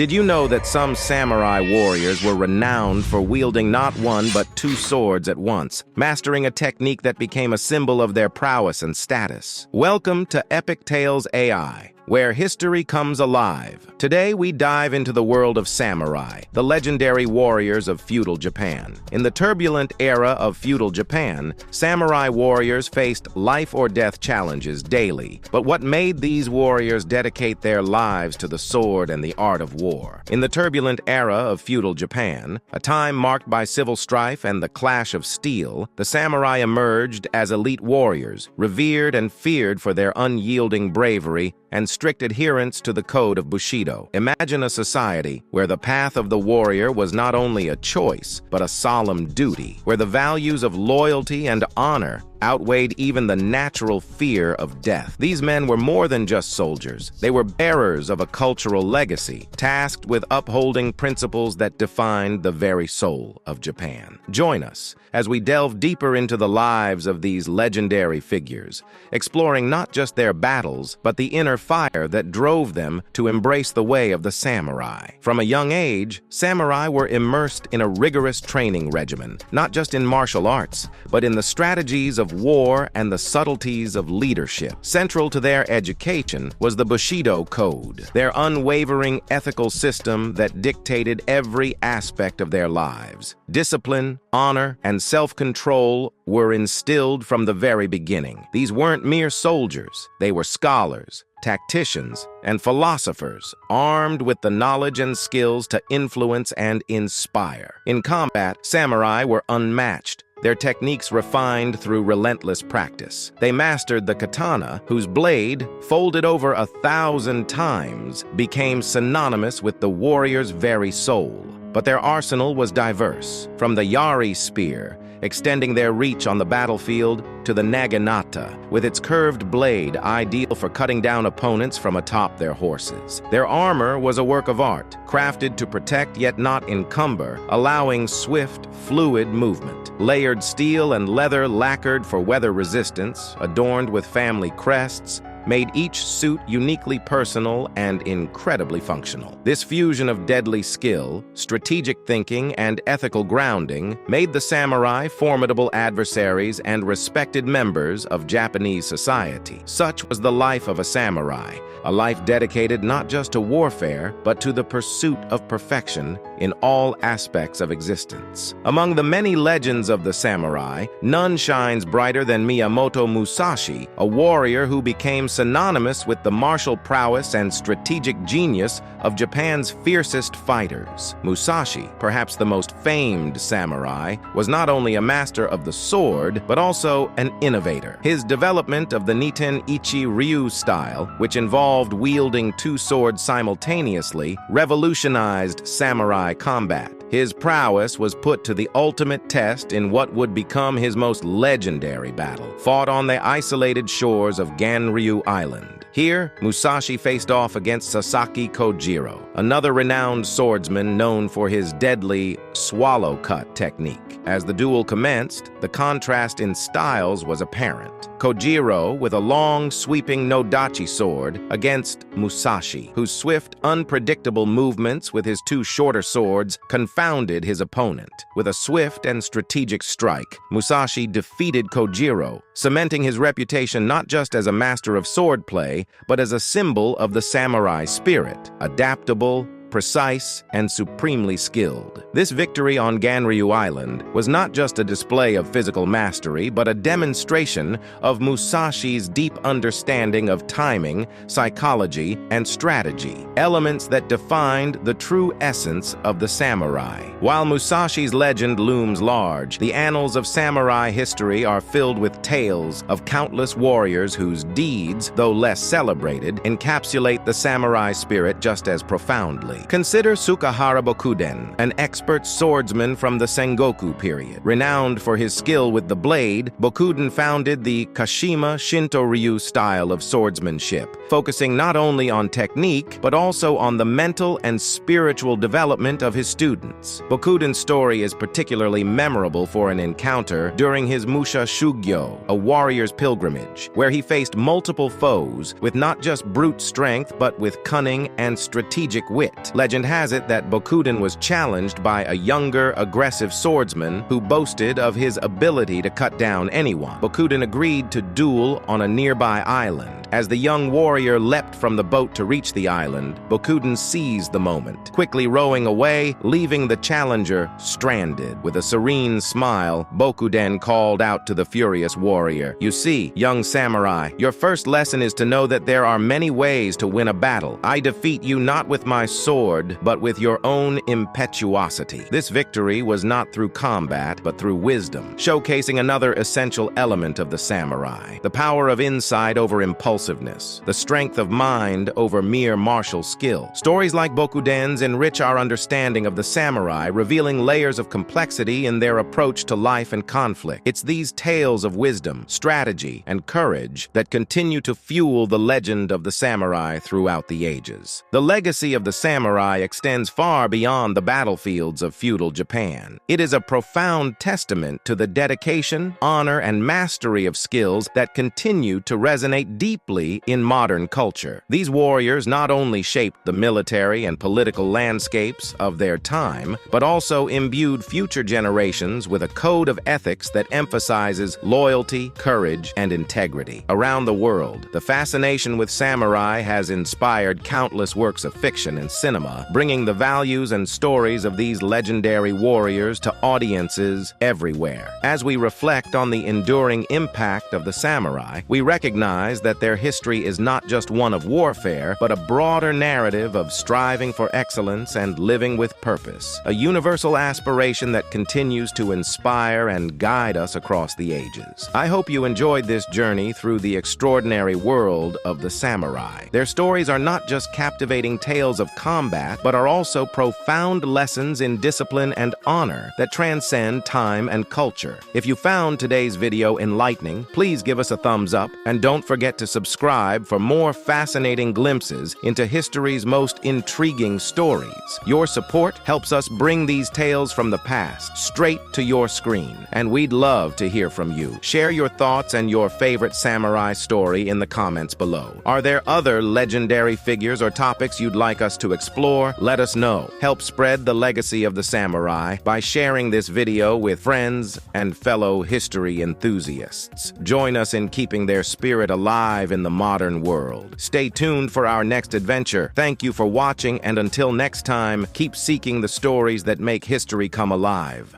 Did you know that some samurai warriors were renowned for wielding not one but two swords at once, mastering a technique that became a symbol of their prowess and status? Welcome to EpicTales AI, where history comes alive. Today, we dive into the world of samurai, the legendary warriors of feudal Japan. In the turbulent era of feudal Japan, samurai warriors faced life-or-death challenges daily. But what made these warriors dedicate their lives to the sword and the art of war? In the turbulent era of feudal Japan, a time marked by civil strife and the clash of steel, the samurai emerged as elite warriors, revered and feared for their unyielding bravery and strict adherence to the code of Bushido. Imagine a society where the path of the warrior was not only a choice, but a solemn duty, where the values of loyalty and honor outweighed even the natural fear of death. These men were more than just soldiers. They were bearers of a cultural legacy, tasked with upholding principles that defined the very soul of Japan. Join us as we delve deeper into the lives of these legendary figures, exploring not just their battles, but the inner fire that drove them to embrace the way of the samurai. From a young age, samurai were immersed in a rigorous training regimen, not just in martial arts, but in the strategies of war and the subtleties of leadership. Central to their education was the Bushido code, their unwavering ethical system that dictated every aspect of their lives. Discipline, honor, and self-control were instilled from the very beginning. These weren't mere soldiers. They were scholars, tacticians, and philosophers, armed with the knowledge and skills to influence and inspire. In combat, samurai were unmatched, their techniques refined through relentless practice. They mastered the katana, whose blade, folded over 1,000 times, became synonymous with the warrior's very soul. But their arsenal was diverse, from the yari spear, extending their reach on the battlefield, to the naginata, with its curved blade ideal for cutting down opponents from atop their horses. Their armor was a work of art, crafted to protect yet not encumber, allowing swift, fluid movement. Layered steel and leather lacquered for weather resistance, adorned with family crests, made each suit uniquely personal and incredibly functional. This fusion of deadly skill, strategic thinking, and ethical grounding made the samurai formidable adversaries and respected members of Japanese society. Such was the life of a samurai, a life dedicated not just to warfare, but to the pursuit of perfection in all aspects of existence. Among the many legends of the samurai, none shines brighter than Miyamoto Musashi, a warrior who became synonymous with the martial prowess and strategic genius of Japan's fiercest fighters. Musashi, perhaps the most famed samurai, was not only a master of the sword, but also an innovator. His development of the Niten Ichi Ryu style, which involved wielding two swords simultaneously, revolutionized samurai combat. His prowess was put to the ultimate test in what would become his most legendary battle, fought on the isolated shores of Ganryu Island. Here, Musashi faced off against Sasaki Kojiro, another renowned swordsman known for his deadly swallow cut technique. As the duel commenced, the contrast in styles was apparent. Kojiro with a long, sweeping nodachi sword against Musashi, whose swift, unpredictable movements with his two shorter swords confounded his opponent. With a swift and strategic strike, Musashi defeated Kojiro, cementing his reputation not just as a master of swordplay, but as a symbol of the samurai spirit, adaptable, precise, and supremely skilled. This victory on Ganryu Island was not just a display of physical mastery, but a demonstration of Musashi's deep understanding of timing, psychology, and strategy, elements that defined the true essence of the samurai. While Musashi's legend looms large, the annals of samurai history are filled with tales of countless warriors whose deeds, though less celebrated, encapsulate the samurai spirit just as profoundly. Consider Tsukahara Bokuden, an expert swordsman from the Sengoku period. Renowned for his skill with the blade, Bokuden founded the Kashima Shinto-ryu style of swordsmanship, focusing not only on technique, but also on the mental and spiritual development of his students. Bokuden's story is particularly memorable for an encounter during his Musha Shugyo, a warrior's pilgrimage, where he faced multiple foes with not just brute strength, but with cunning and strategic wit. fact, legend has it that Bokuden was challenged by a younger, aggressive swordsman who boasted of his ability to cut down anyone. Bokuden agreed to duel on a nearby island. As the young warrior leapt from the boat to reach the island, Bokuden seized the moment, quickly rowing away, leaving the challenger stranded. With a serene smile, Bokuden called out to the furious warrior, "You see, young samurai, your first lesson is to know that there are many ways to win a battle. I defeat you not with my sword, but with your own impetuosity." This victory was not through combat, but through wisdom, showcasing another essential element of the samurai: the power of insight over impulsiveness, the strength of mind over mere martial skill. Stories like Bokuden's enrich our understanding of the samurai, revealing layers of complexity in their approach to life and conflict. It's these tales of wisdom, strategy, and courage that continue to fuel the legend of the samurai throughout the ages. The legacy of the samurai extends far beyond the battlefields of feudal Japan. It is a profound testament to the dedication, honor, and mastery of skills that continue to resonate deeply in modern culture. These warriors not only shaped the military and political landscapes of their time, but also imbued future generations with a code of ethics that emphasizes loyalty, courage, and integrity. Around the world, the fascination with samurai has inspired countless works of fiction and cinema, bringing the values and stories of these legendary warriors to audiences everywhere. As we reflect on the enduring impact of the samurai, we recognize that their history is not just one of warfare, but a broader narrative of striving for excellence and living with purpose, a universal aspiration that continues to inspire and guide us across the ages. I hope you enjoyed this journey through the extraordinary world of the samurai. Their stories are not just captivating tales of combat, but are also profound lessons in discipline and honor that transcend time and culture. If you found today's video enlightening, please give us a thumbs up, and don't forget to subscribe for more fascinating glimpses into history's most intriguing stories. Your support helps us bring these tales from the past straight to your screen, and we'd love to hear from you. Share your thoughts and your favorite samurai story in the comments below. Are there other legendary figures or topics you'd like us to explore? Let us know. Help spread the legacy of the samurai by sharing this video with friends and fellow history enthusiasts. Join us in keeping their spirit alive in the modern world. Stay tuned for our next adventure. Thank you for watching, and until next time, keep seeking the stories that make history come alive.